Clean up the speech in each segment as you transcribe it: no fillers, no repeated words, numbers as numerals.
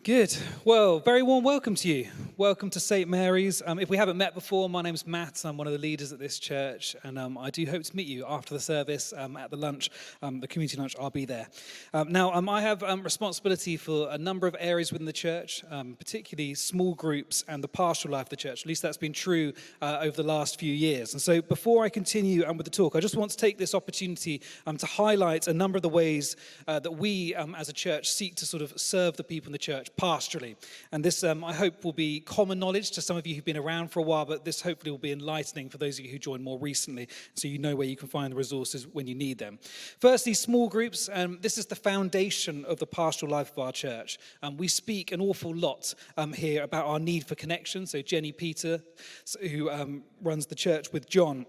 Good. Well, very warm welcome to you. Welcome to St. Mary's. If we haven't met before, my name's Matt. I'm one of the leaders at this church, and I do hope to meet you after the service at the lunch, the community lunch. I'll be there. Now, I have responsibility for a number of areas within the church, particularly small groups and the pastoral life of the church. At least that's been true over the last few years. And so before I continue with the talk, I just want to take this opportunity to highlight a number of the ways that we as a church seek to sort of serve the people in the church pastorally. And this, I hope, will be common knowledge to some of you who've been around for a while, but this hopefully will be enlightening for those of you who joined more recently, so you know where you can find the resources when you need them. Firstly, small groups. This is the foundation of the pastoral life of our church. We speak an awful lot here about our need for connection. So Jenny Peter, who runs the church with John,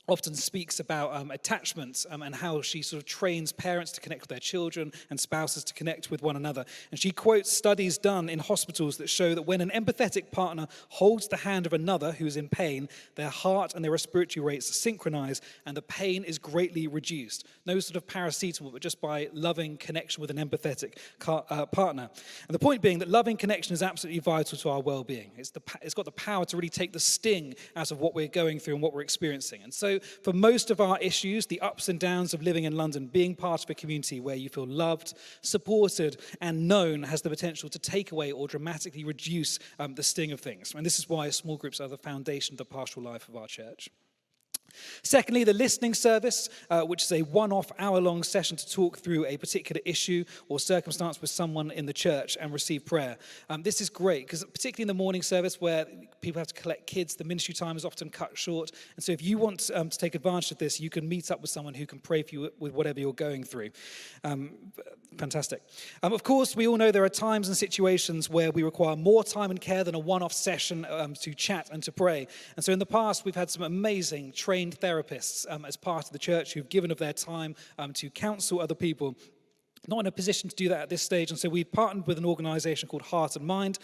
often speaks about attachments and how she sort of trains parents to connect with their children and spouses to connect with one another. And she quotes studies done in hospitals that show that when an empathetic partner holds the hand of another who's in pain, their heart and their respiratory rates synchronize and the pain is greatly reduced. No sort of paracetamol, but just by loving connection with an empathetic partner. And the point being that loving connection is absolutely vital to our well-being. It's got the power to really take the sting out of what we're going through and what we're experiencing. And so for most of our issues, the ups and downs of living in London, being part of a community where you feel loved, supported, and known has the potential to take away or dramatically reduce the sting of things. And this is why small groups are the foundation of the pastoral life of our church. Secondly, the listening service, which is a one-off hour-long session to talk through a particular issue or circumstance with someone in the church and receive prayer. This is great because particularly in the morning service where people have to collect kids, the ministry time is often cut short. And so if you want to take advantage of this, you can meet up with someone who can pray for you with whatever you're going through. Fantastic. Of course, we all know there are times and situations where we require more time and care than a one-off session to chat and to pray. And so in the past, we've had some amazing trained therapists as part of the church who've given of their time to counsel other people. Not in a position to do that at this stage, and so we've partnered with an organisation called Heart and Mind.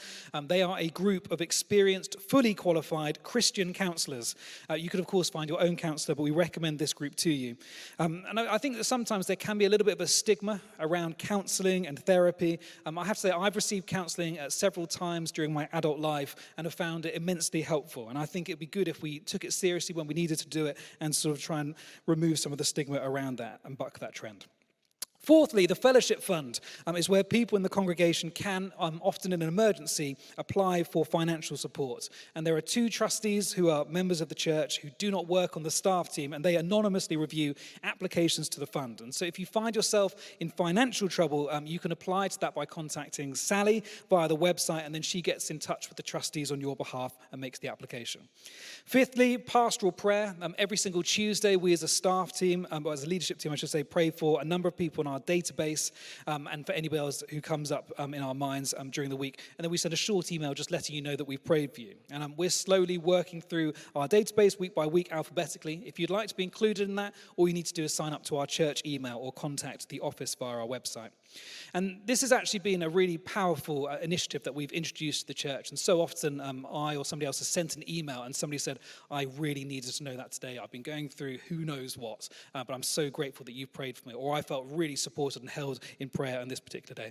They are a group of experienced, fully qualified Christian counsellors. You could, of course, find your own counsellor, but we recommend this group to you. And I think that sometimes there can be a little bit of a stigma around counselling and therapy. I have to say, I've received counselling several times during my adult life and have found it immensely helpful. And I think it'd be good if we took it seriously when we needed to do it and sort of try and remove some of the stigma around that and buck that trend. Fourthly, the fellowship fund is where people in the congregation can, often in an emergency, apply for financial support. And there are two trustees who are members of the church who do not work on the staff team, and they anonymously review applications to the fund. And so if you find yourself in financial trouble, you can apply to that by contacting Sally via the website, and then she gets in touch with the trustees on your behalf and makes the application. Fifthly, pastoral prayer. Every single Tuesday, we as a staff team, or as a leadership team, I should say, pray for a number of people in our database and for anybody else who comes up in our minds during the week. And then we send a short email just letting you know that we've prayed for you. And we're slowly working through our database week by week alphabetically. If you'd like to be included in that, all you need to do is sign up to our church email or contact the office via our website. And this has actually been a really powerful initiative that we've introduced to the church. And so often I or somebody else has sent an email and somebody said, I really needed to know that today. I've been going through who knows what, but I'm so grateful that you've prayed for me. Or I felt really supported and held in prayer on this particular day.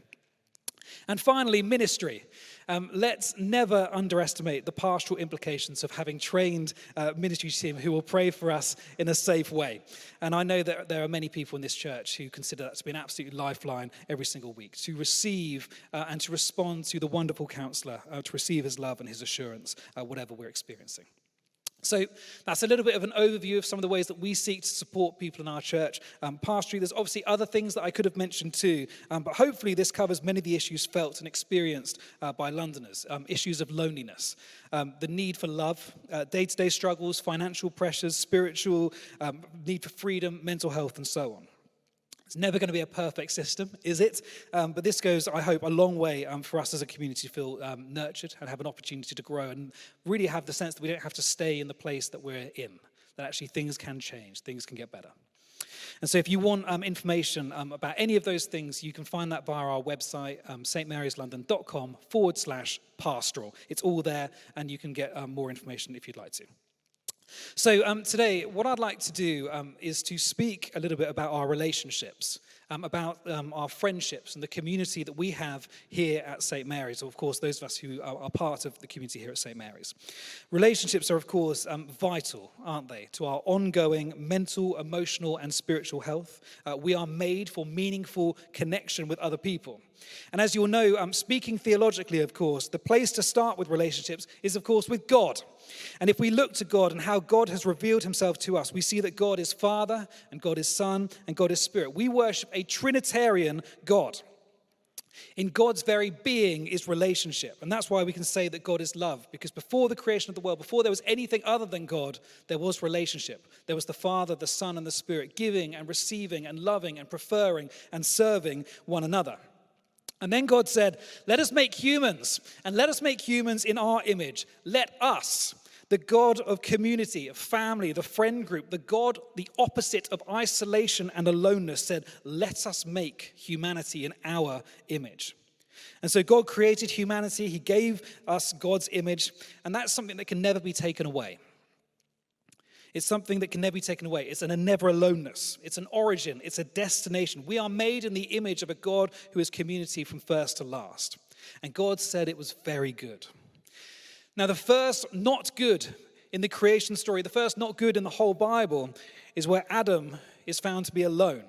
And finally, ministry. Let's never underestimate the pastoral implications of having trained ministry team who will pray for us in a safe way. And I know that there are many people in this church who consider that to be an absolute lifeline every single week, to receive and to respond to the wonderful counsellor, to receive his love and his assurance, whatever we're experiencing. So that's a little bit of an overview of some of the ways that we seek to support people in our church pastorally. There's obviously other things that I could have mentioned too, but hopefully this covers many of the issues felt and experienced by Londoners. Issues of loneliness, the need for love, day-to-day struggles, financial pressures, spiritual need for freedom, mental health, and so on. It's never going to be a perfect system, is it? But this goes, I hope, a long way for us as a community to feel nurtured and have an opportunity to grow and really have the sense that we don't have to stay in the place that we're in, that actually things can change, things can get better. And so if you want information about any of those things, you can find that via our website, stmarieslondon.com/pastoral. It's all there, and you can get more information if you'd like to. So today, what I'd like to do is to speak a little bit about our relationships. about our friendships and the community that we have here at St. Mary's, or of course those of us who are part of the community here at St. Mary's. Relationships are of course vital, aren't they, to our ongoing mental, emotional and spiritual health. We are made for meaningful connection with other people. And as you'll know, speaking theologically, of course, the place to start with relationships is, of course, with God. And if we look to God and how God has revealed himself to us, we see that God is Father, and God is Son, and God is Spirit. We worship a Trinitarian God. In God's very being is relationship. And that's why we can say that God is love. Because before the creation of the world, before there was anything other than God, there was relationship. There was the Father, the Son, and the Spirit giving and receiving and loving and preferring and serving one another. And then God said, let us make humans, and let us make humans in our image. Let us, the God of community, of family, the friend group, the God, the opposite of isolation and aloneness, said, let us make humanity in our image. And so God created humanity, he gave us God's image, and that's something that can never be taken away. It's something that can never be taken away. It's an never aloneness. It's an origin. It's a destination. We are made in the image of a God who is community from first to last. And God said it was very good. Now, the first not good in the creation story, the first not good in the whole Bible, is where Adam is found to be alone.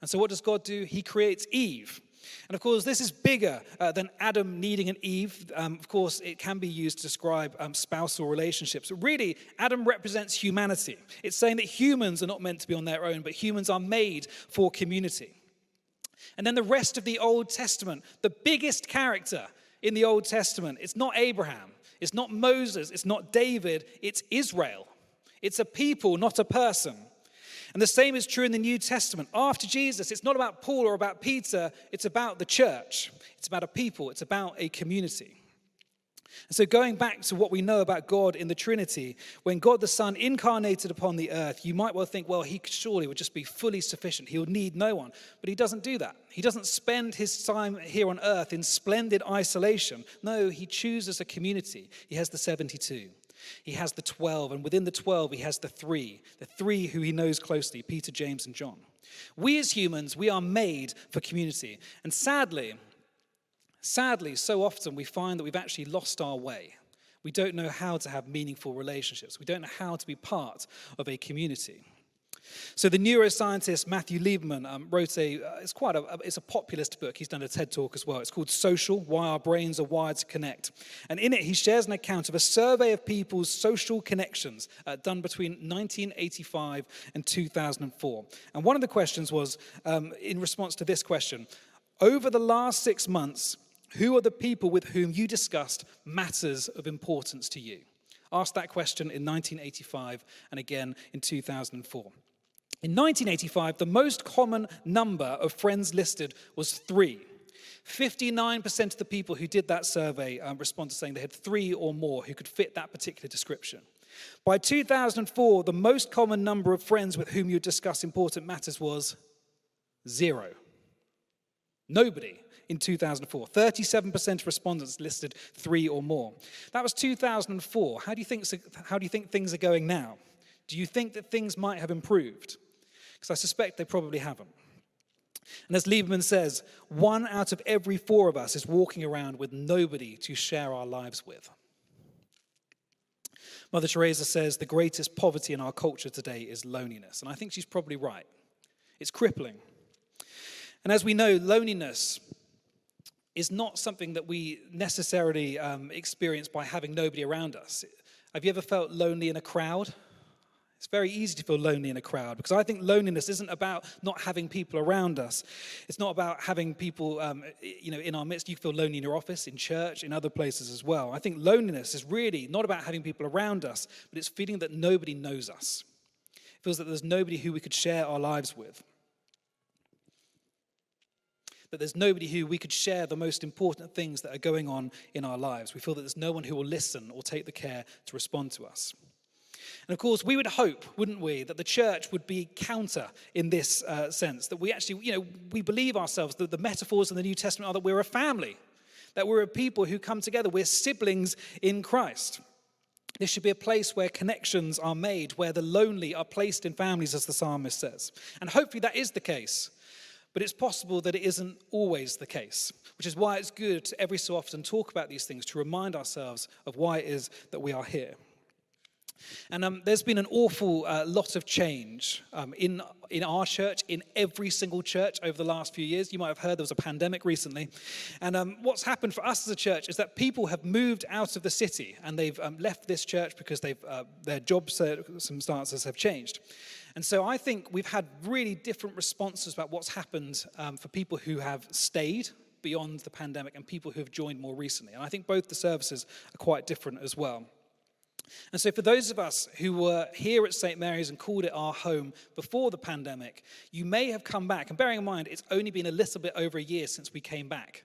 And so what does God do? He creates Eve. And of course, this is bigger than Adam needing an Eve. Of course, it can be used to describe spousal relationships. Really, Adam represents humanity. It's saying that humans are not meant to be on their own, but humans are made for community. And then the rest of the Old Testament, the biggest character in the Old Testament, it's not Abraham, it's not Moses, it's not David, it's Israel. It's a people, not a person. And the same is true in the New Testament. After Jesus, it's not about Paul or about Peter, it's about the church. It's about a people, it's about a community. And so going back to what we know about God in the Trinity, when God the Son incarnated upon the earth, you might well think, well, he surely would just be fully sufficient. He would need no one. But he doesn't do that. He doesn't spend his time here on earth in splendid isolation. No, he chooses a community. He has the 72. He has the 12, and within the 12, he has the three who he knows closely, Peter, James, and John. We as humans, we are made for community. And sadly, so often we find that we've actually lost our way. We don't know how to have meaningful relationships. We don't know how to be part of a community. So the neuroscientist Matthew Lieberman wrote it's a populist book. He's done a TED Talk as well. It's called Social, Why Our Brains Are Wired to Connect. And in it, he shares an account of a survey of people's social connections done between 1985 and 2004. And one of the questions was, in response to this question, over the last 6 months, who are the people with whom you discussed matters of importance to you? Asked that question in 1985 and again in 2004. In 1985, the most common number of friends listed was 3. 59% of the people who did that survey responded saying they had 3 or more who could fit that particular description. By 2004, the most common number of friends with whom you discuss important matters was 0. Nobody in 2004. 37% of respondents listed 3 or more. That was 2004. How do you think things are going now? Do you think that things might have improved? Because I suspect they probably haven't. And as Lieberman says, 1 out of every 4 of us is walking around with nobody to share our lives with. Mother Teresa says the greatest poverty in our culture today is loneliness. And I think she's probably right. It's crippling. And as we know, loneliness is not something that we necessarily experience by having nobody around us. Have you ever felt lonely in a crowd? It's very easy to feel lonely in a crowd because I think loneliness isn't about not having people around us. It's not about having people, in our midst. You feel lonely in your office, in church, in other places as well. I think loneliness is really not about having people around us, but it's feeling that nobody knows us. It feels that there's nobody who we could share our lives with. That there's nobody who we could share the most important things that are going on in our lives. We feel that there's no one who will listen or take the care to respond to us. And of course, we would hope, wouldn't we, that the church would be counter in this sense, that we actually, we believe ourselves, that the metaphors in the New Testament are that we're a family, that we're a people who come together, we're siblings in Christ. This should be a place where connections are made, where the lonely are placed in families, as the psalmist says. And hopefully that is the case. But it's possible that it isn't always the case, which is why it's good to every so often talk about these things, to remind ourselves of why it is that we are here. And there's been an awful lot of change in our church, in every single church over the last few years. You might have heard there was a pandemic recently. And what's happened for us as a church is that people have moved out of the city and they've left this church because their job circumstances have changed. And so I think we've had really different responses about what's happened for people who have stayed beyond the pandemic and people who have joined more recently. And I think both the services are quite different as well. And so for those of us who were here at St. Mary's and called it our home before the pandemic, you may have come back. And bearing in mind, it's only been a little bit over a year since we came back.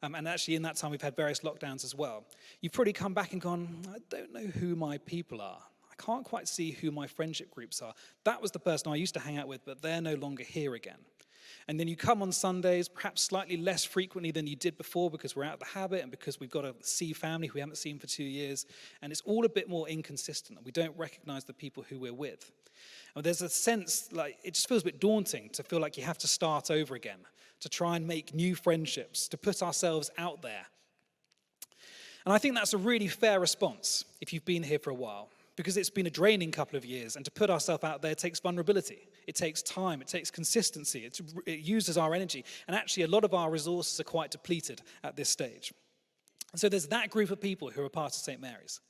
And actually in that time, we've had various lockdowns as well. You've probably come back and gone, I don't know who my people are. I can't quite see who my friendship groups are. That was the person I used to hang out with, but they're no longer here again. And then you come on Sundays, perhaps slightly less frequently than you did before because we're out of the habit and because we've got to see family who we haven't seen for 2 years. And it's all a bit more inconsistent. We don't recognize the people who we're with. And there's a sense, like, it just feels a bit daunting to feel like you have to start over again, to try and make new friendships, to put ourselves out there. And I think that's a really fair response if you've been here for a while, because it's been a draining couple of years, and to put ourselves out there takes vulnerability. It takes time, it takes consistency, it uses our energy, and actually a lot of our resources are quite depleted at this stage. And so there's that group of people who are part of St. Mary's.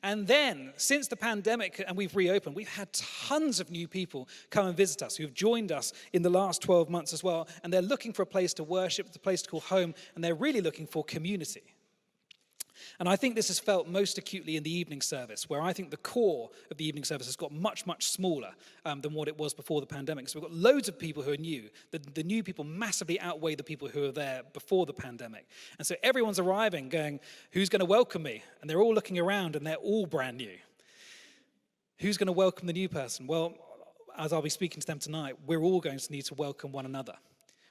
And then, since the pandemic and we've reopened, we've had tons of new people come and visit us who have joined us in the last 12 months as well, and they're looking for a place to worship, a place to call home, and they're really looking for community. And I think this is felt most acutely in the evening service, where I think the core of the evening service has got much, much smaller than what it was before the pandemic. So we've got loads of people who are new. The new people massively outweigh the people who were there before the pandemic. And so everyone's arriving going, who's going to welcome me? And they're all looking around and they're all brand new. Who's going to welcome the new person? Well, as I'll be speaking to them tonight, we're all going to need to welcome one another.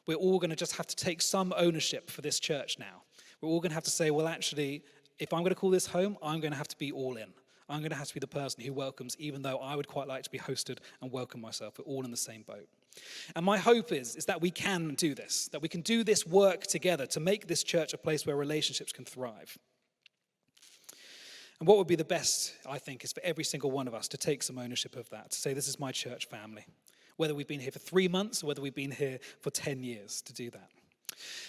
We're all going to just have to take some ownership for this church now. We're all going to have to say, well, actually, if I'm going to call this home, I'm going to have to be all in. I'm going to have to be the person who welcomes, even though I would quite like to be hosted and welcome myself. We're all in the same boat. And my hope is that we can do this, that we can do this work together to make this church a place where relationships can thrive. And what would be the best, I think, is for every single one of us to take some ownership of that, to say, this is my church family. Whether we've been here for 3 months or whether we've been here for 10 years, to do that.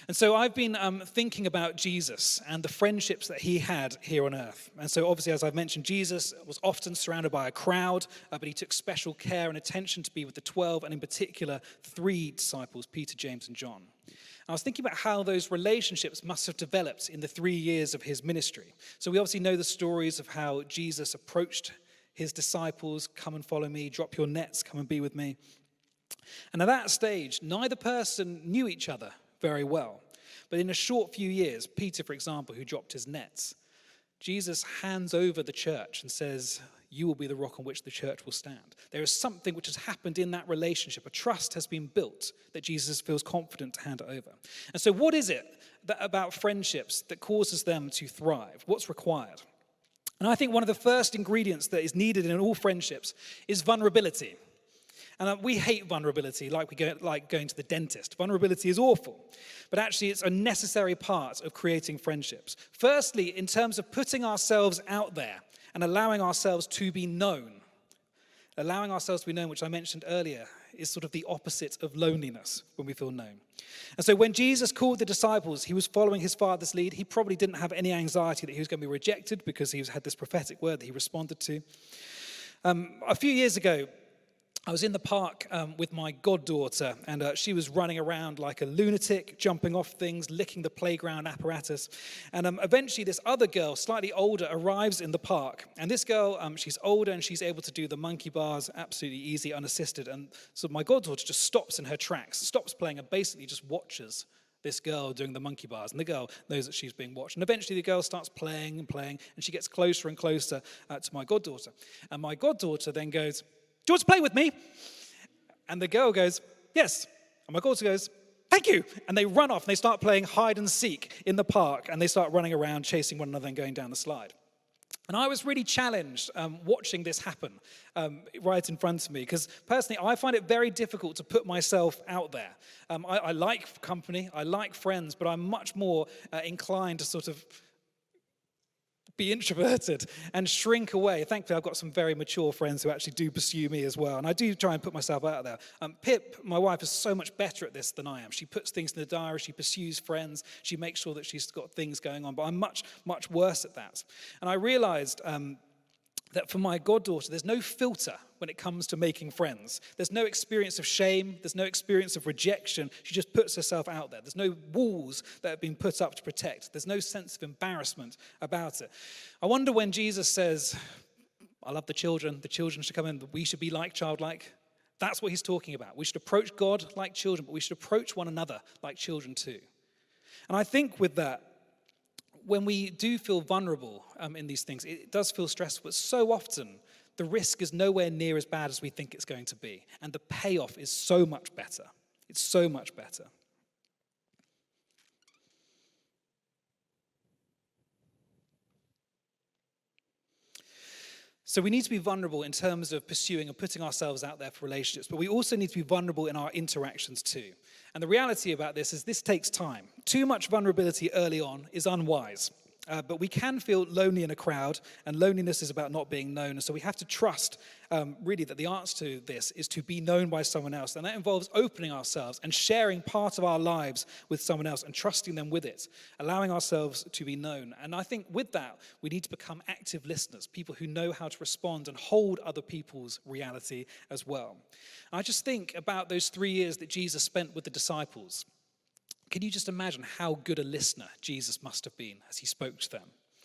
And so I've been thinking about Jesus and the friendships that he had here on earth. And so obviously, as I've mentioned, Jesus was often surrounded by a crowd, but he took special care and attention to be with the 12, and in particular, 3 disciples, Peter, James, and John. And I was thinking about how those relationships must have developed in the 3 years of his ministry. So we obviously know the stories of how Jesus approached his disciples, come and follow me, drop your nets, come and be with me. And at that stage, neither person knew each other very well. But in a short few years, Peter, for example, who dropped his nets, Jesus hands over the church and says, you will be the rock on which the church will stand. There is something which has happened in that relationship. A trust has been built that Jesus feels confident to hand it over. And so what is it about friendships that causes them to thrive? What's required? And I think one of the first ingredients that is needed in all friendships is vulnerability. And we hate vulnerability like going to the dentist. Vulnerability is awful. But actually, it's a necessary part of creating friendships. Firstly, in terms of putting ourselves out there and allowing ourselves to be known. Allowing ourselves to be known, which I mentioned earlier, is sort of the opposite of loneliness when we feel known. And so when Jesus called the disciples, he was following his Father's lead. He probably didn't have any anxiety that he was going to be rejected because he had this prophetic word that he responded to. A few years ago, I was in the park with my goddaughter, and she was running around like a lunatic, jumping off things, licking the playground apparatus. And eventually this other girl, slightly older, arrives in the park. And this girl, she's older and she's able to do the monkey bars absolutely easy, unassisted. And so my goddaughter just stops in her tracks, stops playing and basically just watches this girl doing the monkey bars. And the girl knows that she's being watched. And eventually the girl starts playing, and she gets closer and closer to my goddaughter. And my goddaughter then goes, do you want to play with me? And the girl goes, yes. And my daughter goes, thank you. And they run off and they start playing hide and seek in the park, and they start running around chasing one another and going down the slide. And I was really challenged watching this happen right in front of me, because personally, I find it very difficult to put myself out there. I like company, I like friends, but I'm much more inclined to sort of be introverted and shrink away. Thankfully, I've got some very mature friends who actually do pursue me as well, and I do try and put myself out there. Pip, my wife, is so much better at this than I am. She puts things in the diary, she pursues friends, she makes sure that she's got things going on, but I'm much, much worse at that. And I realized that for my goddaughter, there's no filter when it comes to making friends. There's no experience of shame. There's no experience of rejection. She just puts herself out there. There's no walls that have been put up to protect. There's no sense of embarrassment about it. I wonder when Jesus says, I love the children should come in, we should be like childlike. That's what he's talking about. We should approach God like children, but we should approach one another like children too. And I think with that, when we do feel vulnerable in these things, it does feel stressful, but so often the risk is nowhere near as bad as we think it's going to be. And the payoff is so much better. It's so much better. So we need to be vulnerable in terms of pursuing and putting ourselves out there for relationships, but we also need to be vulnerable in our interactions too. And the reality about this is this takes time. Too much vulnerability early on is unwise. But we can feel lonely in a crowd, and loneliness is about not being known. And so we have to trust, really, that the answer to this is to be known by someone else. And that involves opening ourselves and sharing part of our lives with someone else and trusting them with it, allowing ourselves to be known. And I think with that, we need to become active listeners, people who know how to respond and hold other people's reality as well. And I just think about those 3 years that Jesus spent with the disciples. Can you just imagine how good a listener Jesus must have been as he spoke to them?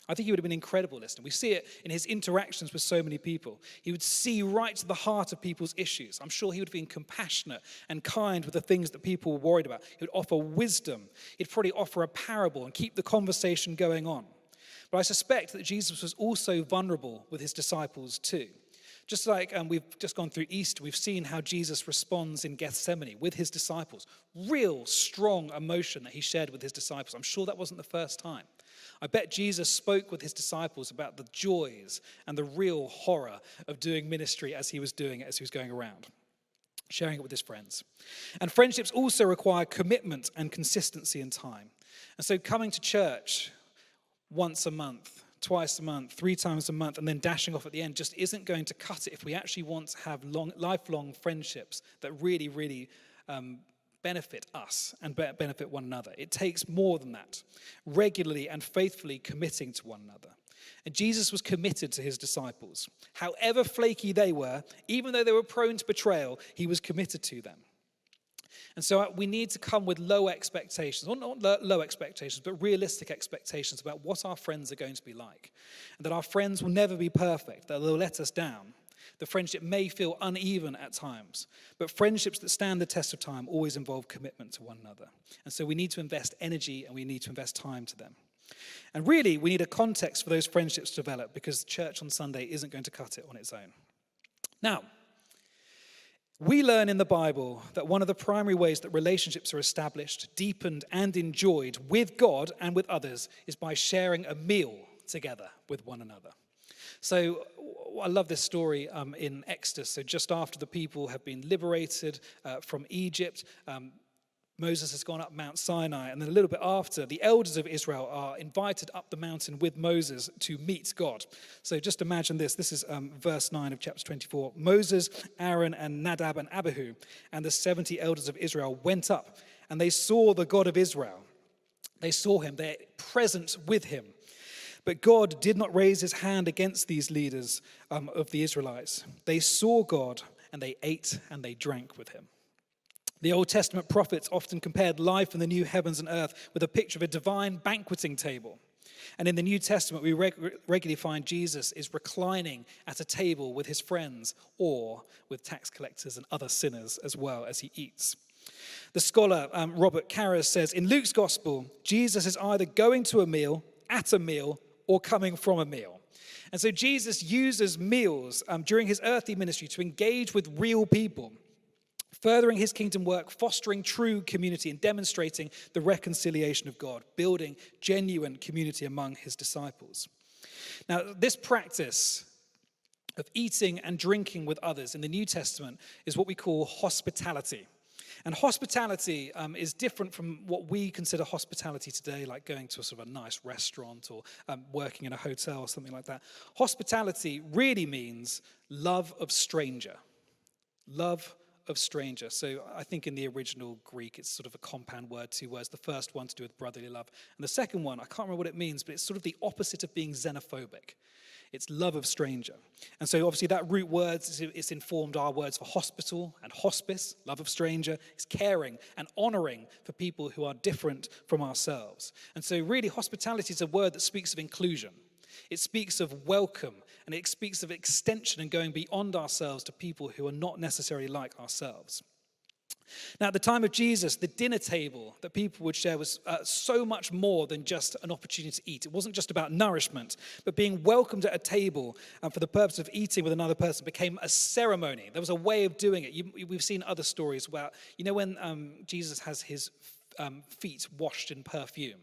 I think he would have been an incredible listener. We see it in his interactions with so many people. He would see right to the heart of people's issues. I'm sure he would have been compassionate and kind with the things that people were worried about. He would offer wisdom. He'd probably offer a parable and keep the conversation going on. But I suspect that Jesus was also vulnerable with his disciples too. Just like we've just gone through Easter, we've seen how Jesus responds in Gethsemane with his disciples. Real strong emotion that he shared with his disciples. I'm sure that wasn't the first time. I bet Jesus spoke with his disciples about the joys and the real horror of doing ministry as he was doing it, as he was going around, sharing it with his friends. And friendships also require commitment and consistency in time. And so coming to church once a month, twice a month, 3 times a month, and then dashing off at the end just isn't going to cut it if we actually want to have lifelong friendships that really, really benefit us and benefit one another. It takes more than that, regularly and faithfully committing to one another. And Jesus was committed to his disciples. However flaky they were, even though they were prone to betrayal, he was committed to them. And so we need to come with low expectations, or not low expectations, but realistic expectations about what our friends are going to be like. And that our friends will never be perfect, that they'll let us down. The friendship may feel uneven at times, but friendships that stand the test of time always involve commitment to one another. And so we need to invest energy and we need to invest time to them. And really, we need a context for those friendships to develop, because church on Sunday isn't going to cut it on its own. Now, we learn in the Bible that one of the primary ways that relationships are established, deepened, and enjoyed with God and with others is by sharing a meal together with one another. So I love this story in Exodus. So just after the people have been liberated from Egypt, Moses has gone up Mount Sinai, and then a little bit after, the elders of Israel are invited up the mountain with Moses to meet God. So just imagine this. This is verse 9 of chapter 24. Moses, Aaron, and Nadab and Abihu, and the 70 elders of Israel went up, and they saw the God of Israel. They saw him. They're present with him. But God did not raise his hand against these leaders of the Israelites. They saw God, and they ate and they drank with him. The Old Testament prophets often compared life in the new heavens and earth with a picture of a divine banqueting table. And in the New Testament, we regularly find Jesus is reclining at a table with his friends or with tax collectors and other sinners as well as he eats. The scholar Robert Karras says, in Luke's gospel, Jesus is either going to a meal, at a meal, or coming from a meal. And so Jesus uses meals during his earthly ministry to engage with real people, furthering his kingdom work, fostering true community, and demonstrating the reconciliation of God, building genuine community among his disciples. Now, this practice of eating and drinking with others in the New Testament is what we call hospitality. And hospitality is different from what we consider hospitality today, like going to a sort of a nice restaurant or working in a hotel or something like that. Hospitality really means love of stranger. Love of stranger. So I think in the original Greek, it's sort of a compound word, two words. The first one to do with brotherly love. And the second one, I can't remember what it means, but it's sort of the opposite of being xenophobic. It's love of stranger. And so obviously that root word, it's informed our words for hospital and hospice, love of stranger. It's caring and honoring for people who are different from ourselves. And so really hospitality is a word that speaks of inclusion. It speaks of welcome, and it speaks of extension and going beyond ourselves to people who are not necessarily like ourselves. Now, at the time of Jesus, the dinner table that people would share was so much more than just an opportunity to eat. It wasn't just about nourishment, but being welcomed at a table for the purpose of eating with another person became a ceremony. There was a way of doing it. We've seen other stories about, when Jesus has his feet washed in perfume.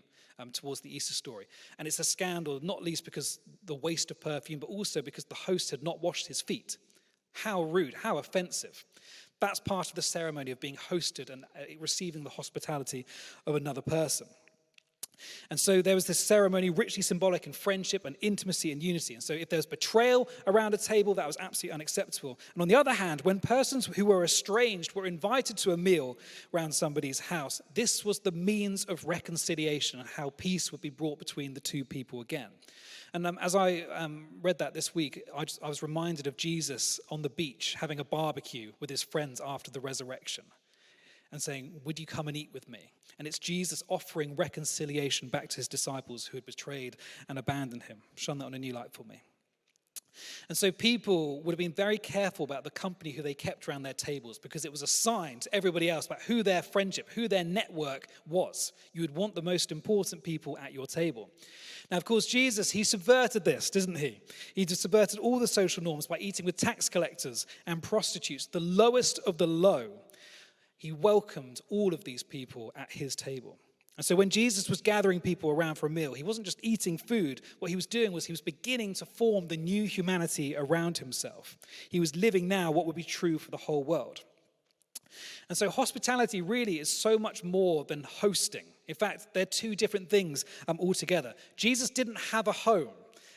Towards the Easter story. And it's a scandal, not least because the waste of perfume, but also because the host had not washed his feet. How rude, how offensive. That's part of the ceremony of being hosted and receiving the hospitality of another person. And so there was this ceremony richly symbolic in friendship and intimacy and unity. And so if there was betrayal around a table, that was absolutely unacceptable. And on the other hand, when persons who were estranged were invited to a meal around somebody's house, this was the means of reconciliation and how peace would be brought between the two people again. And as I read that this week, I was reminded of Jesus on the beach having a barbecue with his friends after the resurrection and saying, "Would you come and eat with me?" And it's Jesus offering reconciliation back to his disciples who had betrayed and abandoned him. Shone that on a new light for me. And so people would have been very careful about the company who they kept around their tables because it was a sign to everybody else about who their friendship, who their network was. You would want the most important people at your table. Now, of course, Jesus, he subverted this, didn't he? He just subverted all the social norms by eating with tax collectors and prostitutes, the lowest of the low. He welcomed all of these people at his table. And so when Jesus was gathering people around for a meal, he wasn't just eating food. What he was doing was he was beginning to form the new humanity around himself. He was living now what would be true for the whole world. And so hospitality really is so much more than hosting. In fact, they're two different things altogether. Jesus didn't have a home.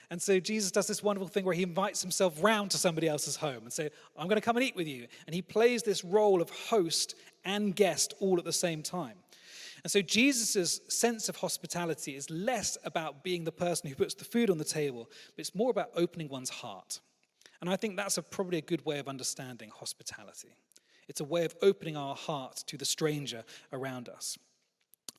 And so Jesus does this wonderful thing where he invites himself round to somebody else's home and say, "I'm going to come and eat with you." And he plays this role of host and guest all at the same time. And so Jesus' sense of hospitality is less about being the person who puts the food on the table, but it's more about opening one's heart. And I think that's probably a good way of understanding hospitality. It's a way of opening our heart to the stranger around us.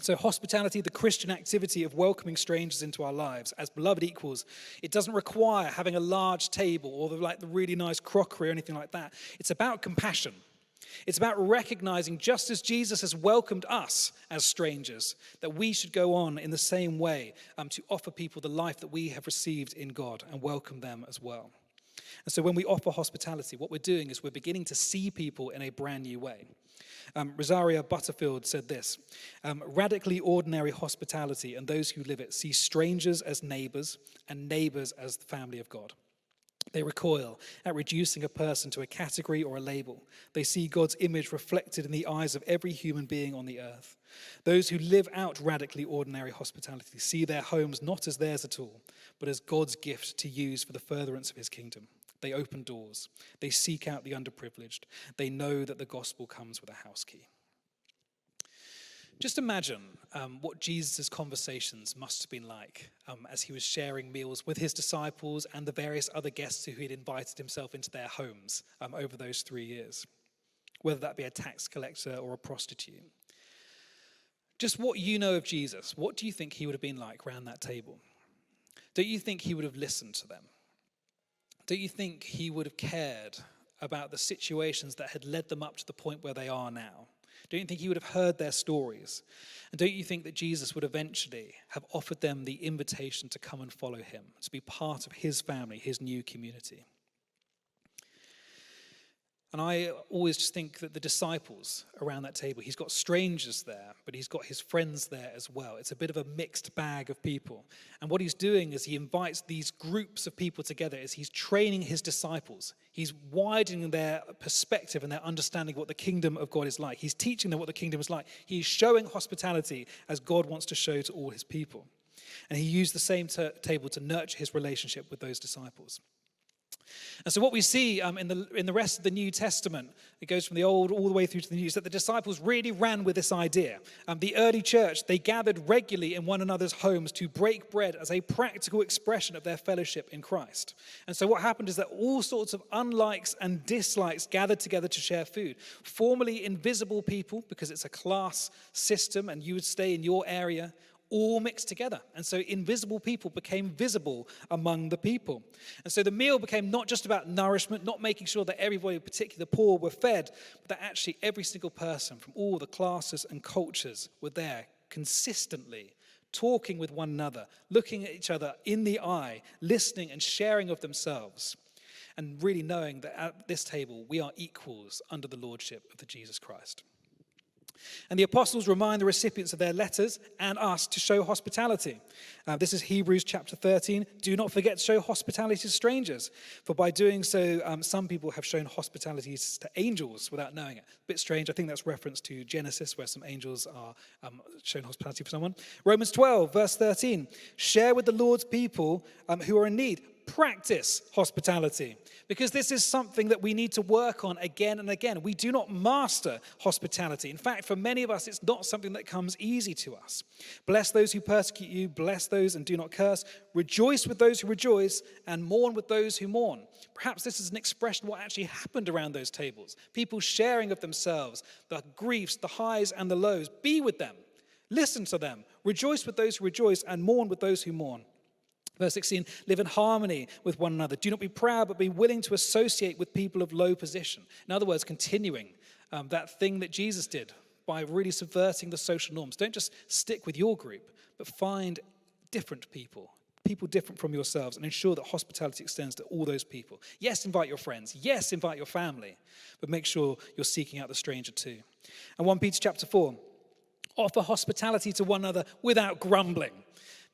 So hospitality, the Christian activity of welcoming strangers into our lives as beloved equals, it doesn't require having a large table or the really nice crockery or anything like that. It's about compassion. It's about recognizing, just as Jesus has welcomed us as strangers, that we should go on in the same way to offer people the life that we have received in God and welcome them as well. And so when we offer hospitality, what we're doing is we're beginning to see people in a brand new way. Rosaria Butterfield said this, "Radically ordinary hospitality and those who live it see strangers as neighbors and neighbors as the family of God. They recoil at reducing a person to a category or a label. They see God's image reflected in the eyes of every human being on the earth. Those who live out radically ordinary hospitality see their homes not as theirs at all, but as God's gift to use for the furtherance of his kingdom. They open doors. They seek out the underprivileged. They know that the gospel comes with a house key." Just imagine what Jesus' conversations must have been like as he was sharing meals with his disciples and the various other guests who he'd invited himself into their homes over those 3 years, whether that be a tax collector or a prostitute. Just what you know of Jesus, what do you think he would have been like around that table? Don't you think he would have listened to them? Don't you think he would have cared about the situations that had led them up to the point where they are now? Don't you think he would have heard their stories? And don't you think that Jesus would eventually have offered them the invitation to come and follow him, to be part of his family, his new community? And I always just think that the disciples around that table, he's got strangers there, but he's got his friends there as well. It's a bit of a mixed bag of people. And what he's doing is he invites these groups of people together, is he's training his disciples. He's widening their perspective and their understanding of what the kingdom of God is like. He's teaching them what the kingdom is like. He's showing hospitality as God wants to show to all his people. And he used the same table to nurture his relationship with those disciples. And so what we see in the rest of the New Testament, it goes from the Old all the way through to the New, is that the disciples really ran with this idea. The early church, they gathered regularly in one another's homes to break bread as a practical expression of their fellowship in Christ. And so what happened is that all sorts of unlikes and dislikes gathered together to share food. Formerly invisible people, because it's a class system and you would stay in your area, all mixed together. And so invisible people became visible among the people. And so the meal became not just about nourishment, not making sure that everybody, particularly the poor, were fed, but that actually every single person from all the classes and cultures were there consistently, talking with one another, looking at each other in the eye, listening and sharing of themselves, and really knowing that at this table we are equals under the lordship of the Jesus Christ. And the apostles remind the recipients of their letters and us to show hospitality. This is Hebrews chapter 13. Do not forget to show hospitality to strangers, for by doing so, some people have shown hospitality to angels without knowing it. A bit strange. I think that's reference to Genesis, where some angels are shown hospitality for someone. Romans 12, verse 13. Share with the Lord's people who are in need. Practice hospitality, because this is something that we need to work on again and again. We do not master hospitality. In fact, for many of us, it's not something that comes easy to us. Bless those who persecute you, bless those and do not curse. Rejoice with those who rejoice, and mourn with those who mourn. Perhaps this is an expression of what actually happened around those tables. People sharing of themselves, the griefs, the highs and the lows. Be with them. Listen to them. Rejoice with those who rejoice, and mourn with those who mourn. Verse 16, live in harmony with one another. Do not be proud, but be willing to associate with people of low position. In other words, continuing that thing that Jesus did by really subverting the social norms. Don't just stick with your group, but find different people different from yourselves, and ensure that hospitality extends to all those people. Yes, invite your friends. Yes, invite your family, but make sure you're seeking out the stranger too. And 1 Peter chapter 4, offer hospitality to one another without grumbling.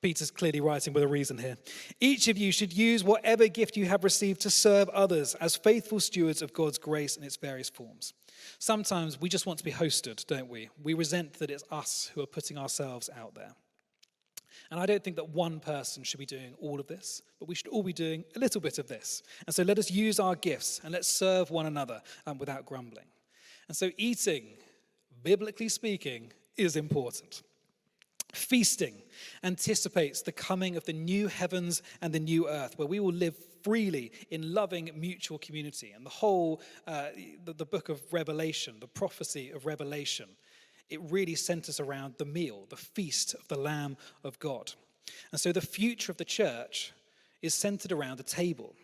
Peter's clearly writing with a reason here. Each of you should use whatever gift you have received to serve others as faithful stewards of God's grace in its various forms. Sometimes we just want to be hosted, don't we? We resent that it's us who are putting ourselves out there. And I don't think that one person should be doing all of this, but we should all be doing a little bit of this. And so let us use our gifts and let's serve one another without grumbling. And so eating, biblically speaking, is important. Feasting anticipates the coming of the new heavens and the new earth, where we will live freely in loving mutual community. And the whole, the book of Revelation, the prophecy of Revelation, it really centers around the meal, the feast of the Lamb of God. And so the future of the church is centered around a table.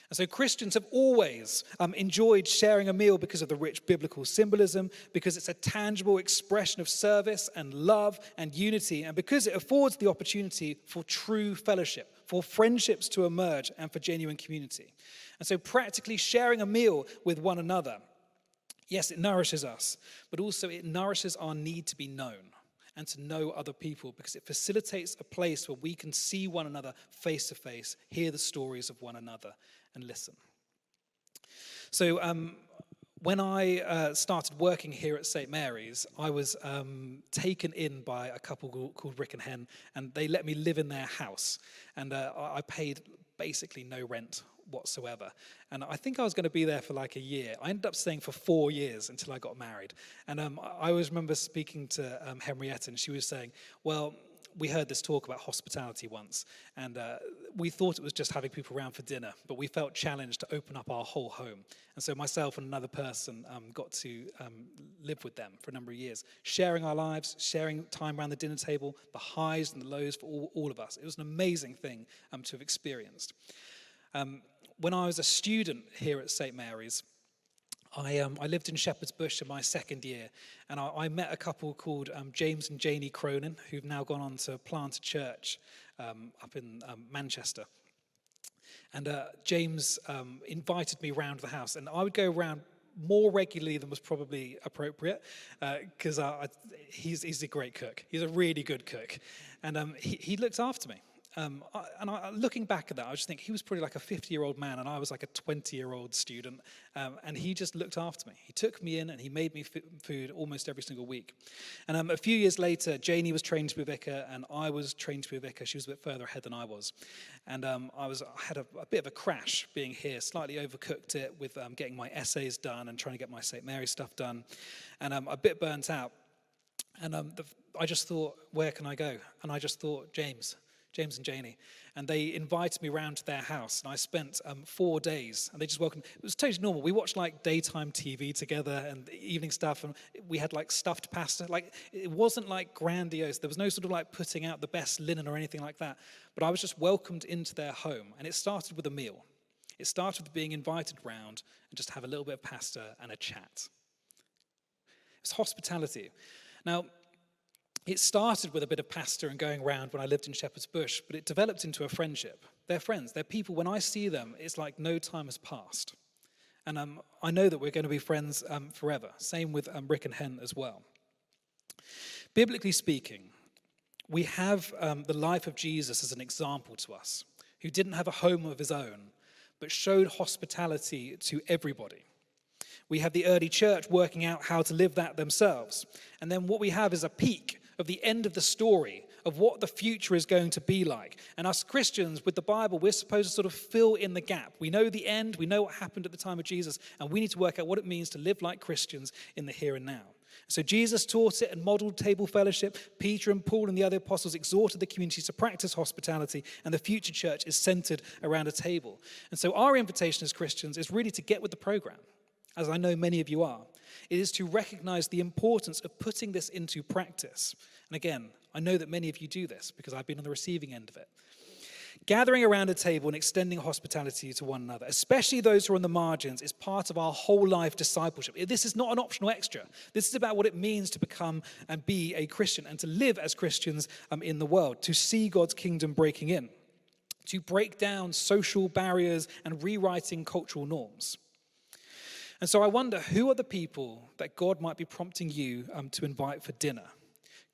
And so Christians have always enjoyed sharing a meal because of the rich biblical symbolism, because it's a tangible expression of service and love and unity, and because it affords the opportunity for true fellowship, for friendships to emerge, and for genuine community. And so practically sharing a meal with one another, yes, it nourishes us, but also it nourishes our need to be known and to know other people, because it facilitates a place where we can see one another face to face, hear the stories of one another, and listen. So when I started working here at St. Mary's, I was taken in by a couple called Rick and Hen, and they let me live in their house. And I paid basically no rent whatsoever. And I think I was going to be there for like a year. I ended up staying for 4 years until I got married. And I always remember speaking to Henrietta, and she was saying, well, we heard this talk about hospitality once, and we thought it was just having people around for dinner, but we felt challenged to open up our whole home. And so myself and another person got to live with them for a number of years, sharing our lives, sharing time around the dinner table, the highs and the lows for all of us. It was an amazing thing to have experienced. When I was a student here at St. Mary's, I lived in Shepherd's Bush in my second year, and I met a couple called James and Janie Cronin, who've now gone on to plant a church up in Manchester. And James invited me round the house, and I would go around more regularly than was probably appropriate, because he's a great cook. He's a really good cook. And he looked after me. Looking back at that, I just think he was probably like a 50-year-old man, and I was like a 20-year-old student, and he just looked after me. He took me in, and he made me food almost every single week. And a few years later, Janie was trained to be a vicar, and I was trained to be a vicar. She was a bit further ahead than I was. And I had a bit of a crash being here, slightly overcooked it with getting my essays done and trying to get my St. Mary stuff done, and a bit burnt out. And I just thought, where can I go? And I just thought, James and Janie, and they invited me round to their house, and I spent 4 days, and they just welcomed. It was totally normal. We watched like daytime TV together and evening stuff, and we had like stuffed pasta. Like, it wasn't like grandiose. There was no sort of like putting out the best linen or anything like that. But I was just welcomed into their home, and it started with a meal. It started with being invited round and just have a little bit of pasta and a chat. It was hospitality. Now, it started with a bit of pasta and going around when I lived in Shepherd's Bush, but it developed into a friendship. They're friends. They're people, when I see them, it's like no time has passed. And I know that we're going to be friends forever. Same with Rick and Hen as well. Biblically speaking, we have the life of Jesus as an example to us, who didn't have a home of his own, but showed hospitality to everybody. We have the early church working out how to live that themselves. And then what we have is a peek of the end of the story of what the future is going to be like. And us Christians, with the Bible, we're supposed to sort of fill in the gap. We know the end, we know what happened at the time of Jesus, and we need to work out what it means to live like Christians in the here and now. So Jesus taught it and modeled table fellowship. Peter and Paul and the other apostles exhorted the community to practice hospitality, and the future church is centered around a table. And so our invitation as Christians is really to get with the program, as I know many of you are. It is to recognize the importance of putting this into practice. And again, I know that many of you do this because I've been on the receiving end of it. Gathering around a table and extending hospitality to one another, especially those who are on the margins, is part of our whole life discipleship. This is not an optional extra. This is about what it means to become and be a Christian and to live as Christians in the world, to see God's kingdom breaking in, to break down social barriers and rewriting cultural norms. And so I wonder, who are the people that God might be prompting you to invite for dinner?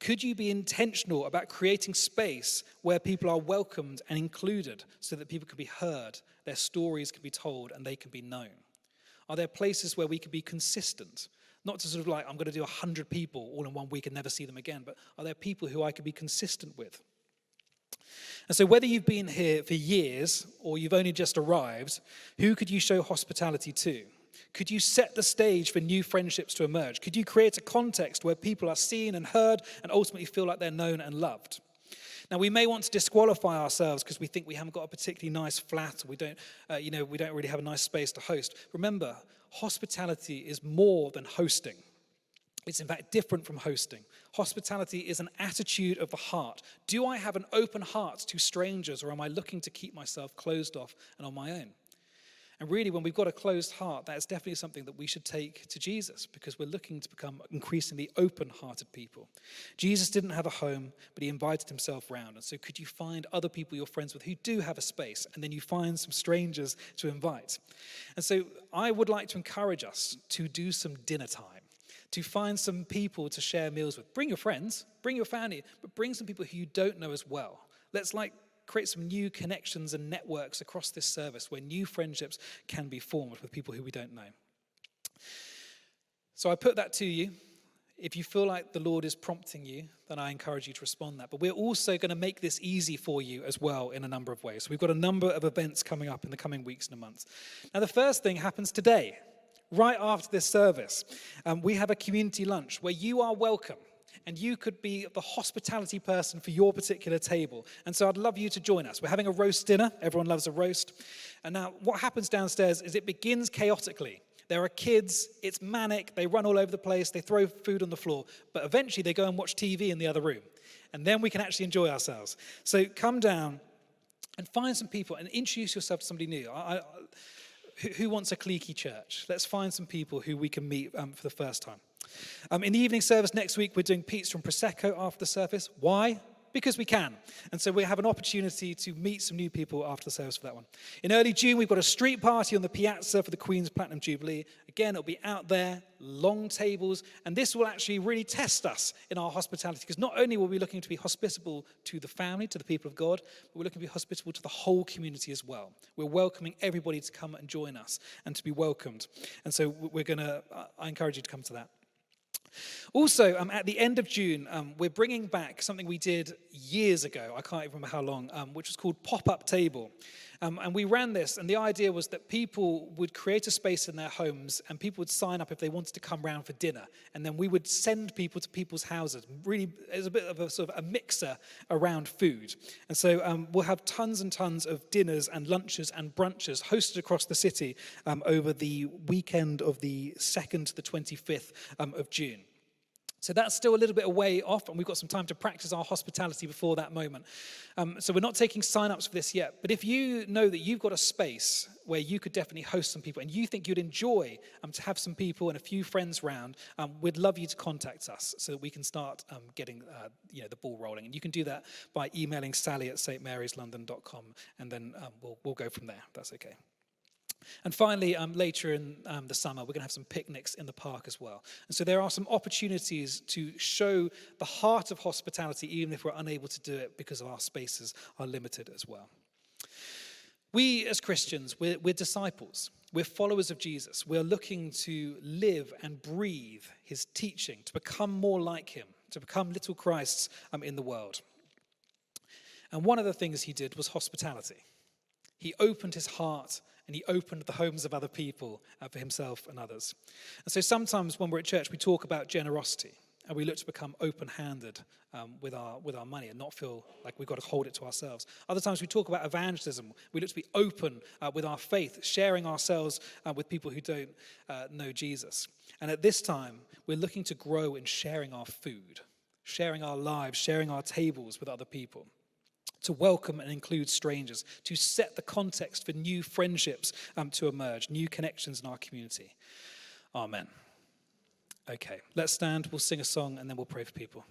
Could you be intentional about creating space where people are welcomed and included so that people can be heard, their stories can be told, and they can be known? Are there places where we can be consistent? Not to sort of like, I'm going to do 100 people all in 1 week and never see them again, but are there people who I can be consistent with? And so whether you've been here for years or you've only just arrived, who could you show hospitality to? Could you set the stage for new friendships to emerge? Could you create a context where people are seen and heard and ultimately feel like they're known and loved? Now, we may want to disqualify ourselves because we think we haven't got a particularly nice flat, or we don't really have a nice space to host. Remember, hospitality is more than hosting. It's in fact different from hosting. Hospitality is an attitude of the heart. Do I have an open heart to strangers, or am I looking to keep myself closed off and on my own? And really, when we've got a closed heart, that's definitely something that we should take to Jesus, because we're looking to become increasingly open-hearted people. Jesus didn't have a home, but he invited himself round. And so could you find other people you're friends with who do have a space, and then you find some strangers to invite? And so I would like to encourage us to do some dinner time, to find some people to share meals with. Bring your friends, bring your family, but bring some people who you don't know as well. Let's create some new connections and networks across this service where new friendships can be formed with people who we don't know. So I put that to you. If you feel like the Lord is prompting you, then I encourage you to respond to that. But we're also going to make this easy for you as well in a number of ways. So we've got a number of events coming up in the coming weeks and months. Now, the first thing happens today, right after this service. We have a community lunch where you are welcome. And you could be the hospitality person for your particular table. And so I'd love you to join us. We're having a roast dinner. Everyone loves a roast. And now what happens downstairs is it begins chaotically. There are kids. It's manic. They run all over the place. They throw food on the floor. But eventually they go and watch TV in the other room. And then we can actually enjoy ourselves. So come down and find some people and introduce yourself to somebody new. Who wants a cliquey church? Let's find some people who we can meet for the first time. In the evening service next week, we're doing pizza and Prosecco after the service. Why? Because we can. And so we have an opportunity to meet some new people after the service for that one. In early June, we've got a street party on the piazza for the Queen's Platinum Jubilee. Again, it'll be out there, long tables, and this will actually really test us in our hospitality, because not only will we be looking to be hospitable to the family, to the people of God, but we're looking to be hospitable to the whole community as well. We're welcoming everybody to come and join us and to be welcomed. And so I encourage you to come to that. Also, at the end of June, we're bringing back something we did years ago. I can't even remember how long, which was called Pop-Up Table. And we ran this, and the idea was that people would create a space in their homes, and people would sign up if they wanted to come round for dinner. And then we would send people to people's houses. Really, it's a bit of a sort of a mixer around food. And so we'll have tons and tons of dinners and lunches and brunches hosted across the city over the weekend of the 2nd to the 25th of June. So that's still a little bit away off, and we've got some time to practice our hospitality before that moment. So we're not taking sign-ups for this yet, but if you know that you've got a space where you could definitely host some people, and you think you'd enjoy to have some people and a few friends round, we'd love you to contact us so that we can start getting the ball rolling. And you can do that by emailing sally@stmarieslondon.com, and then we'll go from there, if that's okay. And finally, later in the summer, we're going to have some picnics in the park as well. And so there are some opportunities to show the heart of hospitality, even if we're unable to do it because our spaces are limited as well. We as Christians, we're disciples. We're followers of Jesus. We're looking to live and breathe his teaching, to become more like him, to become little Christs in the world. And one of the things he did was hospitality. He opened his heart and he opened the homes of other people for himself and others. And so sometimes when we're at church, we talk about generosity, and we look to become open-handed with our money and not feel like we've got to hold it to ourselves. Other times we talk about evangelism. We look to be open with our faith, sharing ourselves with people who don't know Jesus. And at this time, we're looking to grow in sharing our food, sharing our lives, sharing our tables with other people, to welcome and include strangers, to set the context for new friendships to emerge, new connections in our community. Amen. Okay, let's stand, we'll sing a song, and then we'll pray for people.